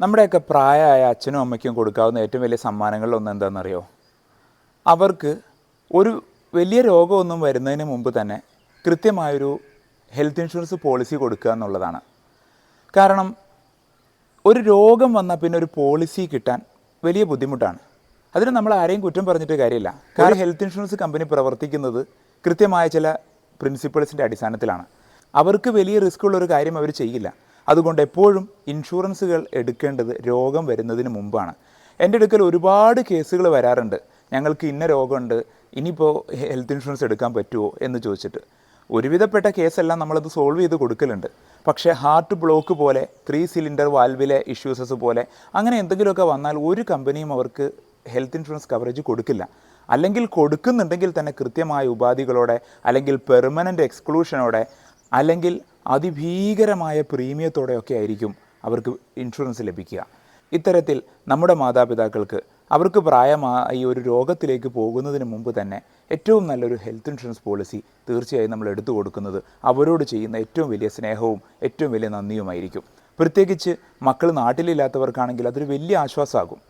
നമ്മുടെയൊക്കെ പ്രായമായ അച്ഛനും അമ്മയ്ക്കും കൊടുക്കാവുന്ന ഏറ്റവും വലിയ സമ്മാനങ്ങളിലൊന്ന് എന്താണെന്നറിയോ? അവർക്ക് ഒരു വലിയ രോഗമൊന്നും വരുന്നതിന് മുമ്പ് തന്നെ കൃത്യമായൊരു ഹെൽത്ത് ഇൻഷുറൻസ് പോളിസി കൊടുക്കുക എന്നുള്ളതാണ്. കാരണം ഒരു രോഗം വന്നാൽ പിന്നെ ഒരു പോളിസി കിട്ടാൻ വലിയ ബുദ്ധിമുട്ടാണ്. അതിന് നമ്മൾ ആരെയും കുറ്റം പറഞ്ഞിട്ട് കാര്യമില്ല. കാരണം ഹെൽത്ത് ഇൻഷുറൻസ് കമ്പനി പ്രവർത്തിക്കുന്നത് കൃത്യമായ ചില പ്രിൻസിപ്പിൾസിൻ്റെ അടിസ്ഥാനത്തിലാണ്. അവർക്ക് വലിയ റിസ്ക് ഉള്ളൊരു കാര്യം അവർ ചെയ്യില്ല. അതുകൊണ്ട് എപ്പോഴും ഇൻഷുറൻസുകൾ എടുക്കേണ്ടത് രോഗം വരുന്നതിന് മുമ്പാണ്. എൻ്റെ അടുക്കൽ ഒരുപാട് കേസുകൾ വരാറുണ്ട്. ഞങ്ങൾക്ക് ഇന്ന രോഗമുണ്ട്, ഇനിയിപ്പോൾ ഹെൽത്ത് ഇൻഷുറൻസ് എടുക്കാൻ പറ്റുമോ എന്ന് ചോദിച്ചിട്ട്. ഒരുവിധപ്പെട്ട കേസെല്ലാം നമ്മളത് സോൾവ് ചെയ്ത് കൊടുക്കലുണ്ട്. പക്ഷേ ഹാർട്ട് ബ്ലോക്ക് പോലെ, 3 സിലിണ്ടർ വാൽവിലെ ഇഷ്യൂസസ് പോലെ അങ്ങനെ എന്തെങ്കിലുമൊക്കെ വന്നാൽ ഒരു കമ്പനിയും അവർക്ക് ഹെൽത്ത് ഇൻഷുറൻസ് കവറേജ് കൊടുക്കില്ല. അല്ലെങ്കിൽ കൊടുക്കുന്നുണ്ടെങ്കിൽ തന്നെ കൃത്യമായ ഉപാധികളോടെ, അല്ലെങ്കിൽ പെർമനൻ്റ് എക്സ്ക്ലൂഷനോടെ, അല്ലെങ്കിൽ അതിഭീകരമായ പ്രീമിയത്തോടെയൊക്കെ ആയിരിക്കും അവർക്ക് ഇൻഷുറൻസ് ലഭിക്കുക. ഇത്തരത്തിൽ നമ്മുടെ മാതാപിതാക്കൾക്ക് അവർക്ക് പ്രായമായി ഒരു രോഗത്തിലേക്ക് പോകുന്നതിന് മുമ്പ് തന്നെ ഏറ്റവും നല്ലൊരു ഹെൽത്ത് ഇൻഷുറൻസ് പോളിസി തീർച്ചയായും നമ്മൾ എടുത്തു കൊടുക്കുന്നത് അവരോട് ചെയ്യുന്ന ഏറ്റവും വലിയ സ്നേഹവും ഏറ്റവും വലിയ നന്ദിയുമായിരിക്കും. പ്രത്യേകിച്ച് മക്കൾ നാട്ടിലില്ലാത്തവർക്കാണെങ്കിൽ അതൊരു വലിയ ആശ്വാസമാകും.